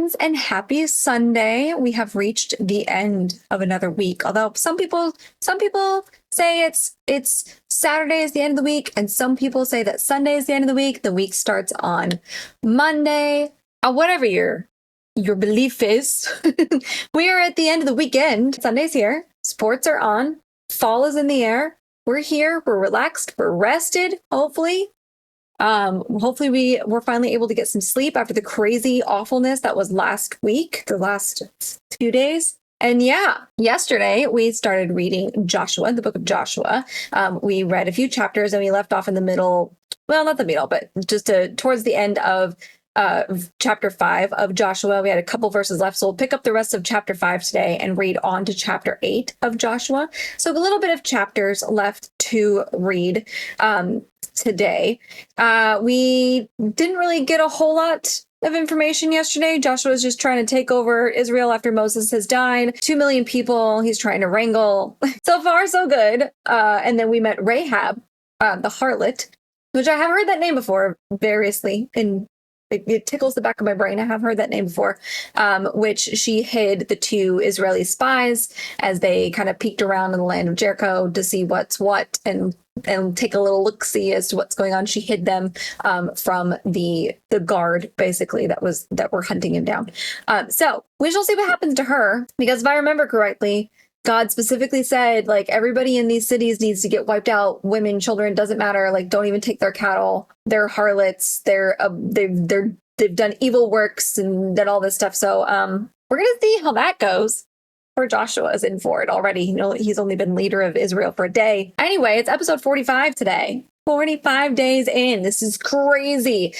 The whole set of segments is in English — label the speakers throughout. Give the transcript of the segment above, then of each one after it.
Speaker 1: friends, and happy Sunday. We have reached the end of another week. Although some people say it's Saturday is the end of the week, and some people say that Sunday is the end of the week. The week starts on Monday. Whatever your belief is. We are at the end of the weekend. Sunday's here. Sports are on. Fall is in the air. We're here. We're relaxed. We're rested, hopefully. Hopefully we were finally able to get some sleep after the crazy awfulness that was last week, the last 2 days. And yeah, yesterday we started reading Joshua, the book of Joshua. We read a few chapters and we left off in the middle. Well, not the middle, but just towards the end of chapter 5 of Joshua. We had a couple verses left, so we'll pick up the rest of chapter 5 today and read on to chapter 8 of Joshua. So a little bit of chapters left to read today. We didn't really get a whole lot of information yesterday. Joshua was just trying to take over Israel after Moses has died. 2 million people he's trying to wrangle. So far, so good. And then we met Rahab, the harlot, which I have heard that name before variously in it tickles the back of my brain. I have heard that name before, which she hid the 2 Israeli spies as they kind of peeked around in the land of Jericho to see what's what and take a little look-see as to what's going on. She hid them from the guard, basically, that were hunting him down. So we shall see what happens to her, because if I remember correctly, God specifically said, like, everybody in these cities needs to get wiped out. Women, children, doesn't matter. Like, don't even take their cattle. They're harlots. They've done evil works and done all this stuff. So we're gonna see how that goes. Poor Joshua is in for it already. You know, he's only been leader of Israel for a day. Anyway, it's episode 45 today. 45 days in. This is crazy.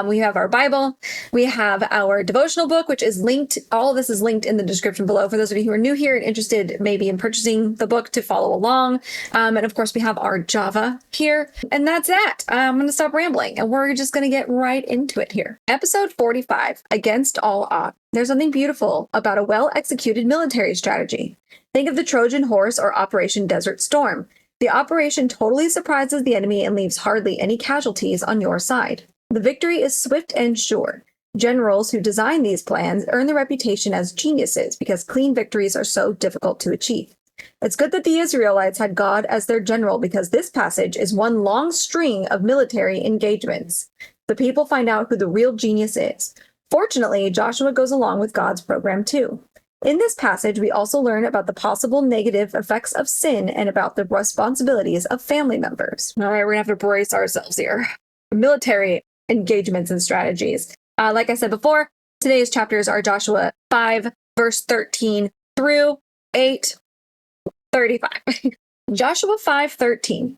Speaker 1: We have our Bible. We have our devotional book, which is linked. All of this is linked in the description below for those of you who are new here and interested maybe in purchasing the book to follow along. And of course, we have our Java here. And that's that. I'm going to stop rambling and we're just going to get right into it here. Episode 45, Against All Odds. There's something beautiful about a well-executed military strategy. Think of the Trojan Horse or Operation Desert Storm. The operation totally surprises the enemy and leaves hardly any casualties on your side. The victory is swift and sure. Generals who design these plans earn the reputation as geniuses because clean victories are so difficult to achieve. It's good that the Israelites had God as their general, because this passage is one long string of military engagements. The people find out who the real genius is. Fortunately, Joshua goes along with God's program too. In this passage, we also learn about the possible negative effects of sin and about the responsibilities of family members. All right, we're going to have to brace ourselves here. Military engagements and strategies. Like I said before, today's chapters are Joshua 5, verse 13 through 8:35. Joshua 5:13.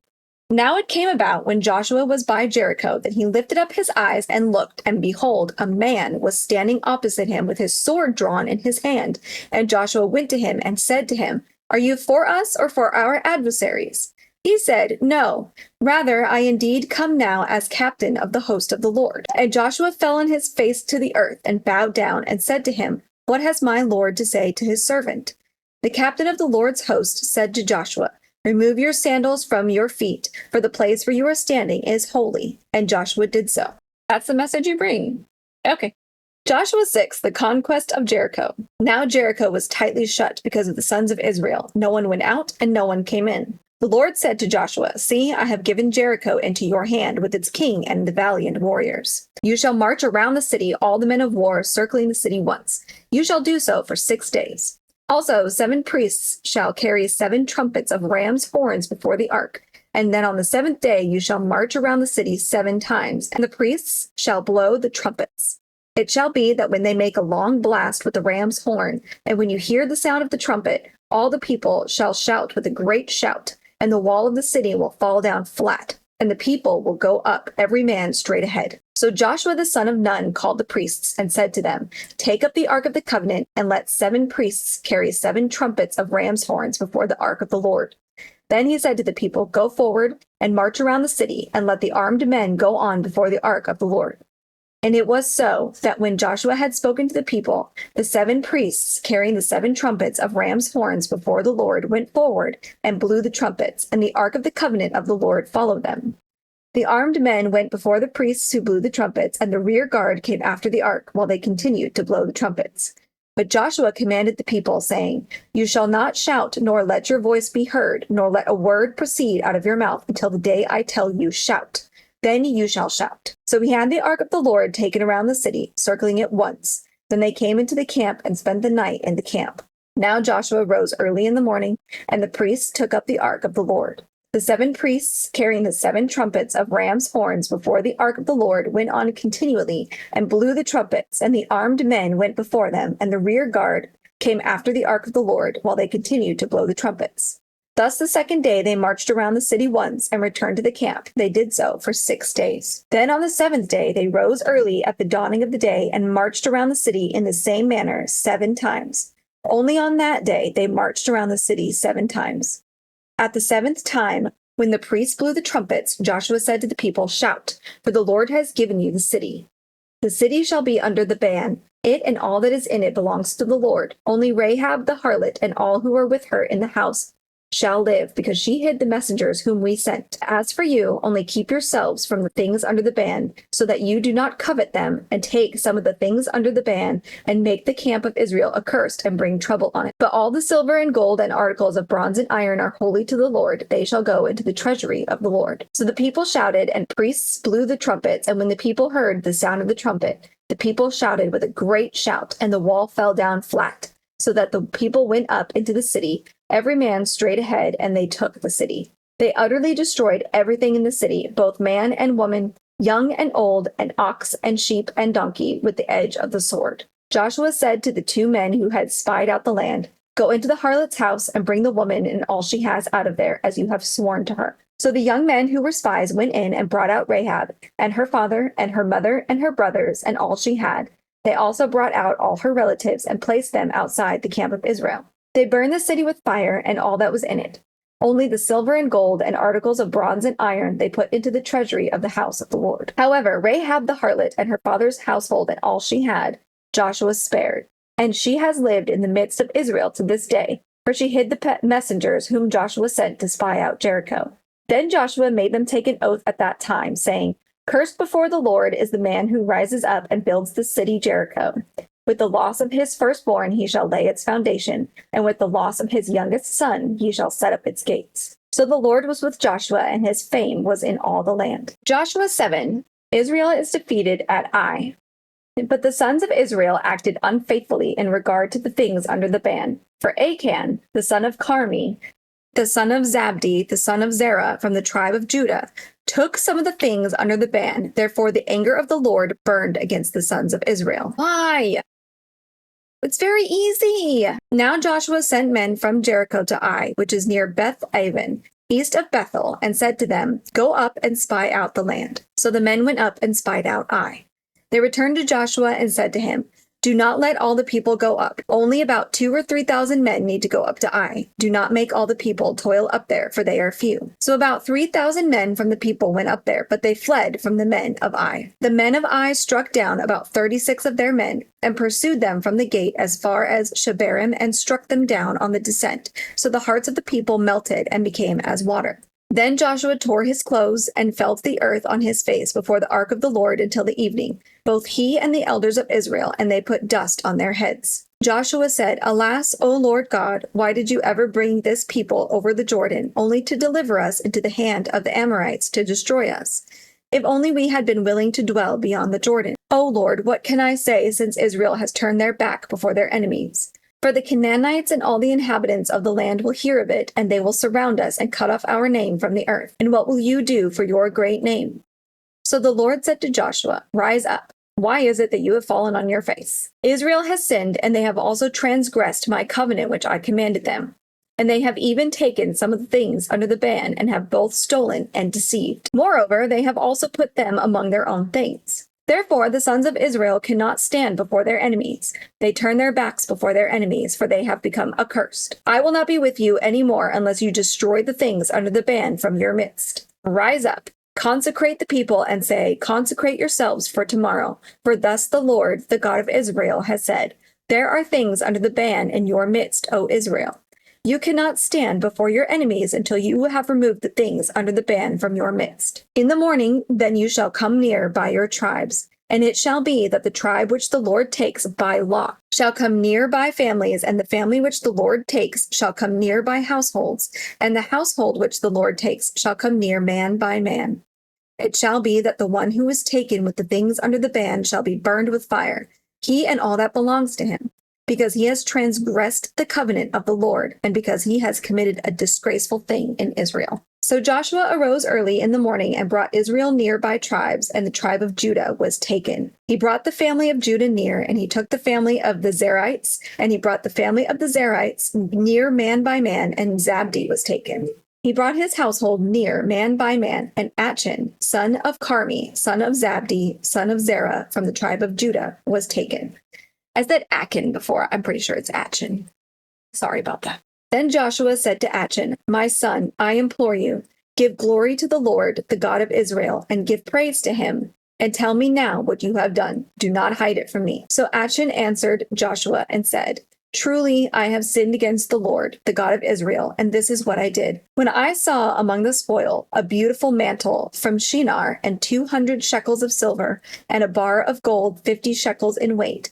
Speaker 1: Now it came about when Joshua was by Jericho that he lifted up his eyes and looked, and behold, a man was standing opposite him with his sword drawn in his hand. And Joshua went to him and said to him, "Are you for us or for our adversaries?" He said, "No, rather I indeed come now as captain of the host of the Lord." And Joshua fell on his face to the earth and bowed down and said to him, "What has my Lord to say to his servant?" The captain of the Lord's host said to Joshua, "Remove your sandals from your feet, for the place where you are standing is holy." And Joshua did so. That's the message you bring. Okay. Joshua 6, the conquest of Jericho. Now Jericho was tightly shut because of the sons of Israel. No one went out and no one came in. The Lord said to Joshua, "See, I have given Jericho into your hand with its king and the valiant warriors. You shall march around the city, all the men of war, circling the city once. You shall do so for 6 days. Also, 7 priests shall carry 7 trumpets of ram's horns before the ark. And then on the 7th day you shall march around the city 7 times, and the priests shall blow the trumpets. It shall be that when they make a long blast with the ram's horn, and when you hear the sound of the trumpet, all the people shall shout with a great shout, and the wall of the city will fall down flat, and the people will go up, every man straight ahead." So Joshua the son of Nun called the priests and said to them, "Take up the ark of the covenant, and let 7 priests carry 7 trumpets of ram's horns before the ark of the Lord." Then he said to the people, "Go forward and march around the city, and let the armed men go on before the ark of the Lord." And it was so that when Joshua had spoken to the people, the 7 priests carrying the 7 trumpets of ram's horns before the Lord went forward and blew the trumpets, and the ark of the covenant of the Lord followed them. The armed men went before the priests who blew the trumpets, and the rear guard came after the ark while they continued to blow the trumpets. But Joshua commanded the people, saying, "You shall not shout, nor let your voice be heard, nor let a word proceed out of your mouth until the day I tell you, shout. Then you shall shout." So he had the ark of the Lord taken around the city, circling it once. Then they came into the camp and spent the night in the camp. Now Joshua rose early in the morning, and the priests took up the ark of the Lord. The 7 priests, carrying the 7 trumpets of ram's horns before the ark of the Lord, went on continually and blew the trumpets, and the armed men went before them, and the rear guard came after the ark of the Lord, while they continued to blow the trumpets. Thus the second day they marched around the city once and returned to the camp. They did so for 6 days. Then on the 7th day they rose early at the dawning of the day and marched around the city in the same manner 7 times. Only on that day they marched around the city 7 times. At the 7th time, when the priests blew the trumpets, Joshua said to the people, "Shout, for the Lord has given you the city. The city shall be under the ban. It and all that is in it belongs to the Lord. Only Rahab the harlot and all who are with her in the house shall live, because she hid the messengers whom we sent. As for you, only keep yourselves from the things under the ban, so that you do not covet them, and take some of the things under the ban, and make the camp of Israel accursed, and bring trouble on it. But all the silver and gold and articles of bronze and iron are holy to the Lord. They shall go into the treasury of the Lord." So the people shouted, and priests blew the trumpets, and when the people heard the sound of the trumpet, the people shouted with a great shout, and the wall fell down flat, so that the people went up into the city, every man straight ahead, and they took the city. They utterly destroyed everything in the city, both man and woman, young and old, and ox and sheep and donkey, with the edge of the sword. Joshua said to the 2 men who had spied out the land, "Go into the harlot's house and bring the woman and all she has out of there, as you have sworn to her." So the young men who were spies went in and brought out Rahab, and her father, and her mother, and her brothers, and all she had. They also brought out all her relatives and placed them outside the camp of Israel. They burned the city with fire and all that was in it. Only the silver and gold and articles of bronze and iron they put into the treasury of the house of the Lord. However, Rahab the harlot and her father's household and all she had, Joshua spared. And she has lived in the midst of Israel to this day, for she hid the messengers whom Joshua sent to spy out Jericho. Then Joshua made them take an oath at that time, saying, "Cursed before the Lord is the man who rises up and builds the city Jericho. With the loss of his firstborn he shall lay its foundation, and with the loss of his youngest son he shall set up its gates." So the Lord was with Joshua, and his fame was in all the land. Joshua 7. Israel is defeated at Ai. But the sons of Israel acted unfaithfully in regard to the things under the ban. For Achan, the son of Carmi, the son of Zabdi, the son of Zerah, from the tribe of Judah, took some of the things under the ban. Therefore the anger of the Lord burned against the sons of Israel. Why? It's very easy. Now Joshua sent men from Jericho to Ai, which is near Beth Aven, east of Bethel, and said to them, "Go up and spy out the land." So the men went up and spied out Ai. They returned to Joshua and said to him, "Do not let all the people go up. Only about 2,000 or 3,000 men need to go up to Ai. Do not make all the people toil up there, for they are few." So about 3,000 men from the people went up there, but they fled from the men of Ai. The men of Ai struck down about 36 of their men and pursued them from the gate as far as Shebarim and struck them down on the descent. So the hearts of the people melted and became as water. Then Joshua tore his clothes and fell to the earth on his face before the ark of the Lord until the evening, both he and the elders of Israel, and they put dust on their heads. Joshua said, "Alas, O Lord God, why did you ever bring this people over the Jordan, only to deliver us into the hand of the Amorites to destroy us? If only we had been willing to dwell beyond the Jordan. O Lord, what can I say, since Israel has turned their back before their enemies? For the Canaanites and all the inhabitants of the land will hear of it, and they will surround us and cut off our name from the earth. And what will you do for your great name?" So the Lord said to Joshua, "Rise up. Why is it that you have fallen on your face? Israel has sinned, and they have also transgressed my covenant which I commanded them. And they have even taken some of the things under the ban, and have both stolen and deceived. Moreover, they have also put them among their own things. Therefore the sons of Israel cannot stand before their enemies. They turn their backs before their enemies, for they have become accursed. I will not be with you any more unless you destroy the things under the ban from your midst. Rise up, consecrate the people, and say, 'Consecrate yourselves for tomorrow. For thus the Lord, the God of Israel, has said, There are things under the ban in your midst, O Israel. You cannot stand before your enemies until you have removed the things under the ban from your midst. In the morning, then you shall come near by your tribes. And it shall be that the tribe which the Lord takes by lot shall come near by families, and the family which the Lord takes shall come near by households, and the household which the Lord takes shall come near man by man. It shall be that the one who is taken with the things under the ban shall be burned with fire, he and all that belongs to him, because he has transgressed the covenant of the Lord, and because he has committed a disgraceful thing in Israel. So Joshua arose early in the morning and brought Israel near by tribes, and the tribe of Judah was taken. He brought the family of Judah near, and he took the family of the Zerites, and he brought the family of the Zerites near man by man, and Zabdi was taken. He brought his household near man by man, and Achan, son of Carmi, son of Zabdi, son of Zerah, from the tribe of Judah, was taken. I said Achan before. I'm pretty sure it's Achan. Sorry about that. Then Joshua said to Achan, my son, I implore you, give glory to the Lord, the God of Israel, and give praise to him, and tell me now what you have done. Do not hide it from me. So Achan answered Joshua and said, truly, I have sinned against the Lord, the God of Israel, and this is what I did. When I saw among the spoil a beautiful mantle from Shinar and 200 shekels of silver, and a bar of gold 50 shekels in weight,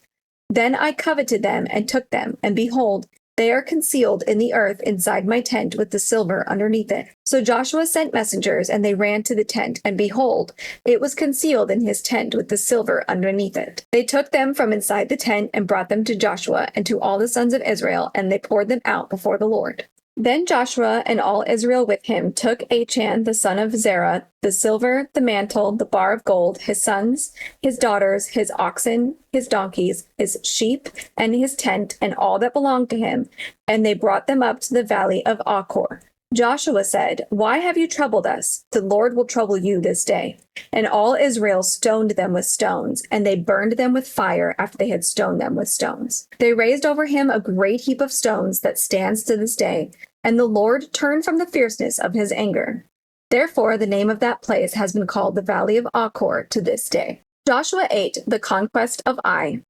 Speaker 1: then I coveted them and took them, and behold, they are concealed in the earth inside my tent with the silver underneath it. So Joshua sent messengers, and they ran to the tent, and behold, it was concealed in his tent with the silver underneath it. They took them from inside the tent and brought them to Joshua and to all the sons of Israel, and they poured them out before the Lord. Then Joshua and all Israel with him took Achan the son of Zerah, the silver, the mantle, the bar of gold, his sons, his daughters, his oxen, his donkeys, his sheep, and his tent, and all that belonged to him, and they brought them up to the valley of Achor. Joshua said, why have you troubled us? The Lord will trouble you this day. And all Israel stoned them with stones, and they burned them with fire after they had stoned them with stones. They raised over him a great heap of stones that stands to this day, and the Lord turned from the fierceness of his anger. Therefore, the name of that place has been called the Valley of Achor to this day. Joshua 8, the conquest of Ai.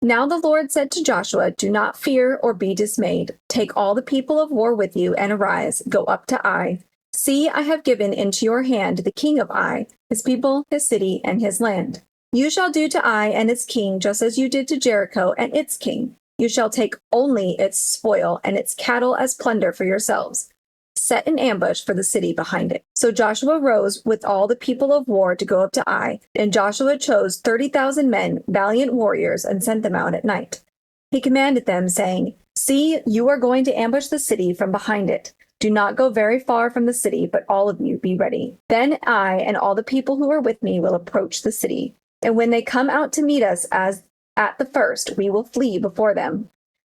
Speaker 1: Now the Lord said to Joshua, do not fear or be dismayed. Take all the people of war with you and arise, go up to Ai. See, I have given into your hand the king of Ai, his people, his city, and his land. You shall do to Ai and its king just as you did to Jericho and its king. You shall take only its spoil and its cattle as plunder for yourselves. Set an ambush for the city behind it. So Joshua rose with all the people of war to go up to Ai, and Joshua chose 30,000 men, valiant warriors, and sent them out at night. He commanded them, saying, see, you are going to ambush the city from behind it. Do not go very far from the city, but all of you be ready. Then I and all the people who are with me will approach the city. And when they come out to meet us as at the first, we will flee before them.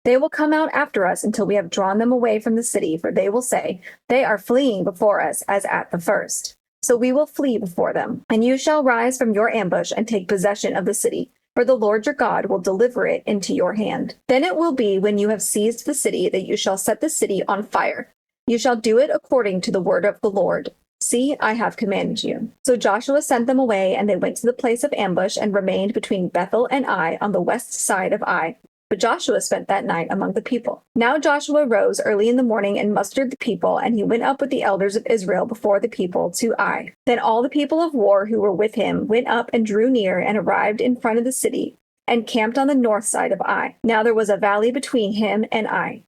Speaker 1: They will come out after us until we have drawn them away from the city, for they will say, they are fleeing before us as at the first. So we will flee before them. And you shall rise from your ambush and take possession of the city, for the Lord your God will deliver it into your hand. Then it will be when you have seized the city that you shall set the city on fire. You shall do it according to the word of the Lord. See, I have commanded you. So Joshua sent them away, and they went to the place of ambush and remained between Bethel and Ai on the west side of Ai. But Joshua spent that night among the people. Now Joshua rose early in the morning and mustered the people, and he went up with the elders of Israel before the people to Ai. Then all the people of war who were with him went up and drew near and arrived in front of the city and camped on the north side of Ai. Now there was a valley between him and Ai.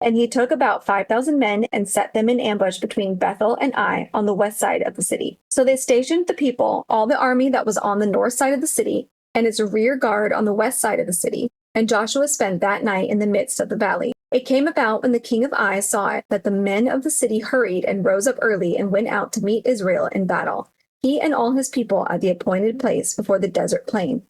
Speaker 1: And he took about 5,000 men and set them in ambush between Bethel and Ai on the west side of the city. So they stationed the people, all the army that was on the north side of the city, and its rear guard on the west side of the city. And Joshua spent that night in the midst of the valley. It came about when the king of Ai saw it that the men of the city hurried and rose up early and went out to meet Israel in battle, he and all his people at the appointed place before the desert plain.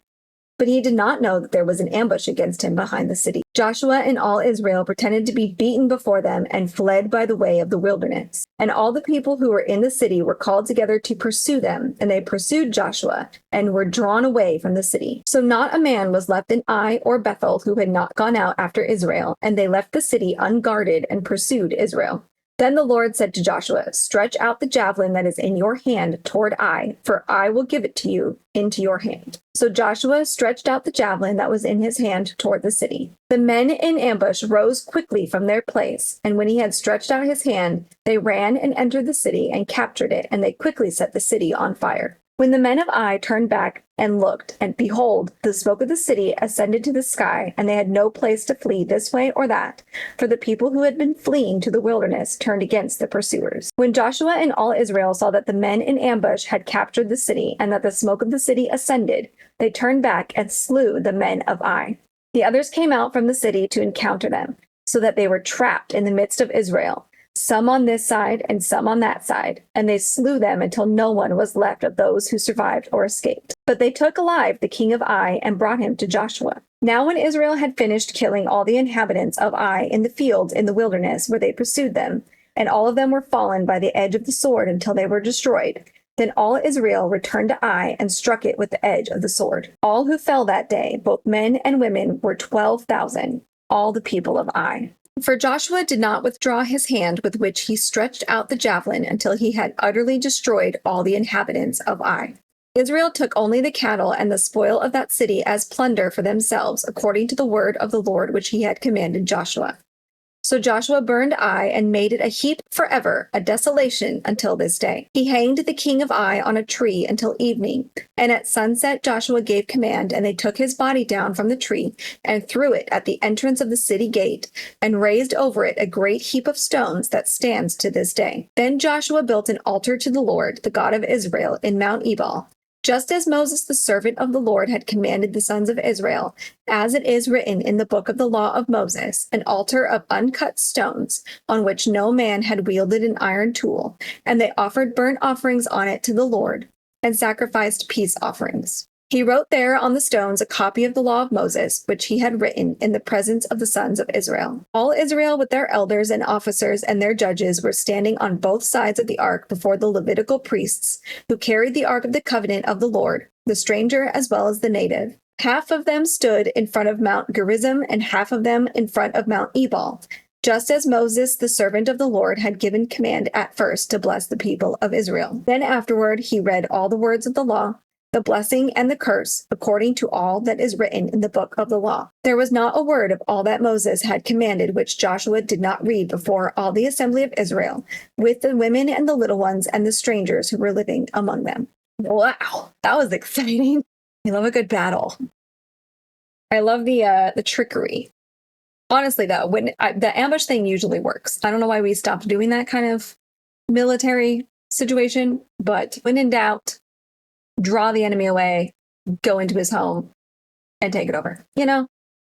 Speaker 1: But he did not know that there was an ambush against him behind the city. Joshua and all Israel pretended to be beaten before them and fled by the way of the wilderness. And all the people who were in the city were called together to pursue them, and they pursued Joshua and were drawn away from the city. So not a man was left in Ai or Bethel who had not gone out after Israel, and they left the city unguarded and pursued Israel. Then the Lord said to Joshua, "Stretch out the javelin that is in your hand toward Ai, for I will give it to you into your hand." So Joshua stretched out the javelin that was in his hand toward the city. The men in ambush rose quickly from their place, and when he had stretched out his hand, they ran and entered the city and captured it, and they quickly set the city on fire. When the men of Ai turned back and looked, and behold, the smoke of the city ascended to the sky, and they had no place to flee this way or that, for the people who had been fleeing to the wilderness turned against the pursuers. When Joshua and all Israel saw that the men in ambush had captured the city, and that the smoke of the city ascended, they turned back and slew the men of Ai. The others came out from the city to encounter them, so that they were trapped in the midst of Israel, some on this side and some on that side, and they slew them until no one was left of those who survived or escaped. But they took alive the king of Ai and brought him to Joshua. Now when Israel had finished killing all the inhabitants of Ai in the fields in the wilderness where they pursued them, and all of them were fallen by the edge of the sword until they were destroyed, then all Israel returned to Ai and struck it with the edge of the sword. All who fell that day, both men and women, were 12,000, all the people of Ai. For Joshua did not withdraw his hand with which he stretched out the javelin until he had utterly destroyed all the inhabitants of Ai. Israel took only the cattle and the spoil of that city as plunder for themselves, according to the word of the Lord which he had commanded Joshua. So Joshua burned Ai and made it a heap forever, a desolation until this day. He hanged the king of Ai on a tree until evening, and at sunset Joshua gave command, and they took his body down from the tree and threw it at the entrance of the city gate, and raised over it a great heap of stones that stands to this day. Then Joshua built an altar to the Lord, the God of Israel, in Mount Ebal, just as Moses the servant of the Lord had commanded the sons of Israel, as it is written in the book of the law of Moses, an altar of uncut stones, on which no man had wielded an iron tool, and they offered burnt offerings on it to the Lord, and sacrificed peace offerings. He wrote there on the stones a copy of the law of Moses, which he had written in the presence of the sons of Israel. All Israel with their elders and officers and their judges were standing on both sides of the ark before the Levitical priests, who carried the ark of the covenant of the Lord, the stranger as well as the native. Half of them stood in front of Mount Gerizim and half of them in front of Mount Ebal, just as Moses, the servant of the Lord, had given command at first to bless the people of Israel. Then afterward he read all the words of the law, the blessing and the curse, according to all that is written in the book of the law. There was not a word of all that Moses had commanded which Joshua did not read before all the assembly of Israel, with the women and the little ones and the strangers who were living among them. Wow, that was exciting. I love a good battle. I love the trickery. Honestly, though, the ambush thing usually works. I don't know why we stopped doing that kind of military situation, but when in doubt, draw the enemy away, go into his home, and take it over. You know,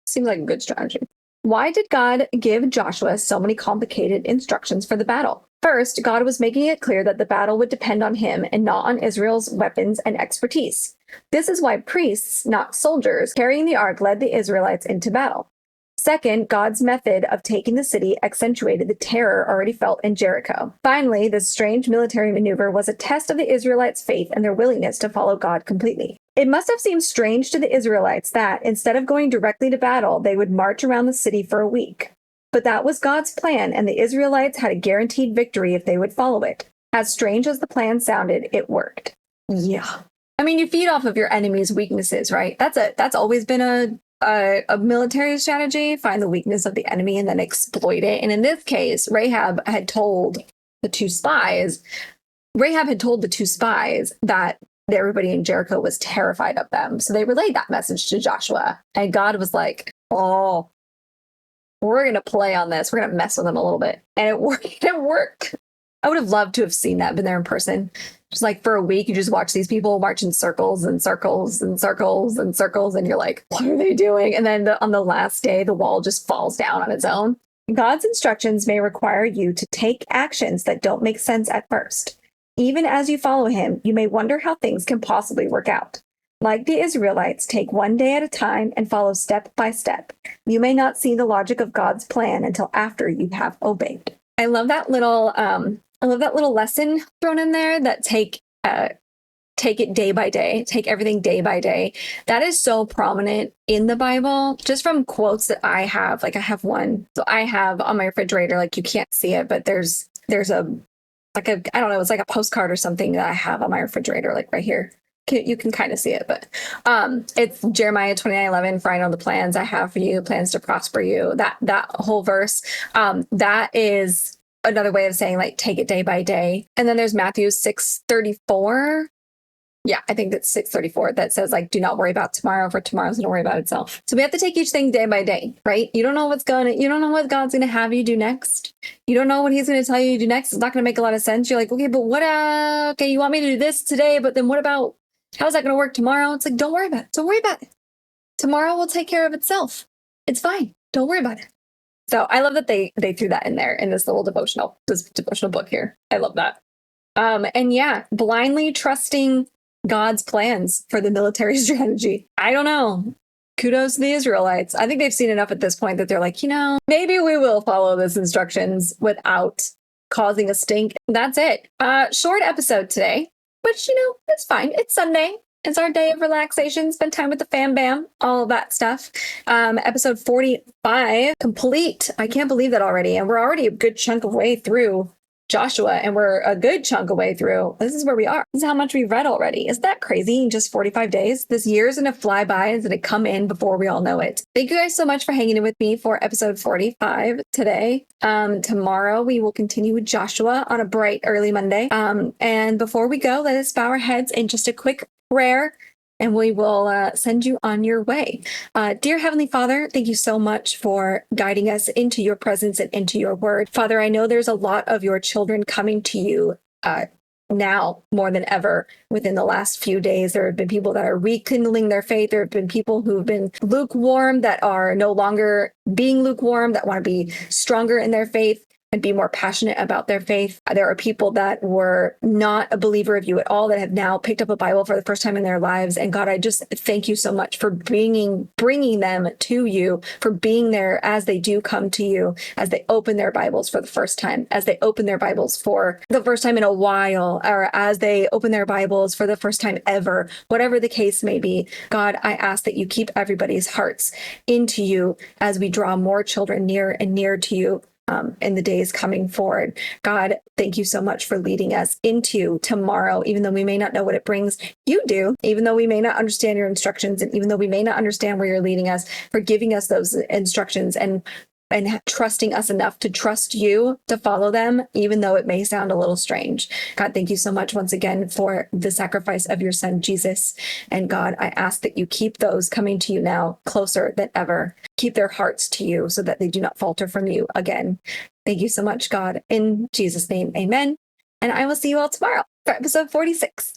Speaker 1: seems like a good strategy. Why did God give Joshua so many complicated instructions for the battle? First, God was making it clear that the battle would depend on him and not on Israel's weapons and expertise. This is why priests, not soldiers, carrying the ark led the Israelites into battle. Second, God's method of taking the city accentuated the terror already felt in Jericho. Finally, this strange military maneuver was a test of the Israelites' faith and their willingness to follow God completely. It must have seemed strange to the Israelites that, instead of going directly to battle, they would march around the city for a week. But that was God's plan, and the Israelites had a guaranteed victory if they would follow it. As strange as the plan sounded, it worked. Yeah. I mean, you feed off of your enemy's weaknesses, right? That's always been a military strategy. Find the weakness of the enemy and then exploit it. And in this case, Rahab had told the two spies that everybody in Jericho was terrified of them. So they relayed that message to Joshua. And God was like, oh, we're going to play on this. We're going to mess with them a little bit. And it worked. It worked. I would have loved to have seen that, been there in person. Just like for a week, you just watch these people march in circles and circles and circles and circles. And you're like, what are they doing? And then on the last day, the wall just falls down on its own. God's instructions may require you to take actions that don't make sense at first. Even as you follow him, you may wonder how things can possibly work out. Like the Israelites, take one day at a time and follow step by step. You may not see the logic of God's plan until after you have obeyed. I love that little lesson thrown in there that take it day by day, take everything day by day. That is so prominent in the Bible, just from quotes that I have. Like I have one, so I have on my refrigerator, like you can't see it, but there's there's a like a, I don't know, it's like a postcard or something that I have on my refrigerator, like right here. You can kind of see it, but it's Jeremiah 29:11. For I know the plans I have for you, plans to prosper you. That whole verse, that is another way of saying like take it day by day. And then there's Matthew 6:34. Yeah, I think that's 6:34 that says like, do not worry about tomorrow, for tomorrow's going to worry about itself. So we have to take each thing day by day, right? You don't know what God's going to have you do next. You don't know what he's going to tell you to do next. It's not going to make a lot of sense. You're like, okay, but what, okay, you want me to do this today, but then what about, how's that going to work tomorrow? It's like, don't worry about it. Don't worry about it. Tomorrow will take care of itself. It's fine. Don't worry about it. So I love that they threw that in there in this little devotional book here. I love that. And yeah, blindly trusting God's plans for the military strategy. I don't know. Kudos to the Israelites. I think they've seen enough at this point that they're like, maybe we will follow these instructions without causing a stink. That's it. Short episode today, but it's fine. It's Sunday. It's our day of relaxation. Spend time with the fam bam, all of that stuff. Episode 45 complete. I can't believe that already. And we're already a good chunk of way through Joshua, and we're a good chunk away through. This is where we are. This is how much we've read already. Isn't that crazy? In just 45 days, this year's going to fly by. It's going to come in before we all know it. Thank you guys so much for hanging in with me for episode 45 today. Tomorrow we will continue with Joshua on a bright early Monday. And before we go, let us bow our heads in just a quick prayer, and we will send you on your way. Dear Heavenly Father, thank you so much for guiding us into your presence and into your word. Father, I know there's a lot of your children coming to you now more than ever. Within the last few days, there have been people that are rekindling their faith. There have been people who've been lukewarm that are no longer being lukewarm, that want to be stronger in their faith and be more passionate about their faith. There are people that were not a believer of you at all that have now picked up a Bible for the first time in their lives. And God, I just thank you so much for bringing them to you, for being there as they do come to you, as they open their Bibles for the first time, as they open their Bibles for the first time in a while, or as they open their Bibles for the first time ever, whatever the case may be. God, I ask that you keep everybody's hearts into you as we draw more children near and near to you in the days coming forward. God, thank you so much for leading us into tomorrow, even though we may not know what it brings. You do, even though we may not understand your instructions, and even though we may not understand where you're leading us, for giving us those instructions and trusting us enough to trust you to follow them, even though it may sound a little strange. God, thank you so much once again for the sacrifice of your son, Jesus. And God, I ask that you keep those coming to you now closer than ever. Keep their hearts to you so that they do not falter from you again. Thank you so much, God. In Jesus' name, amen. And I will see you all tomorrow for episode 46.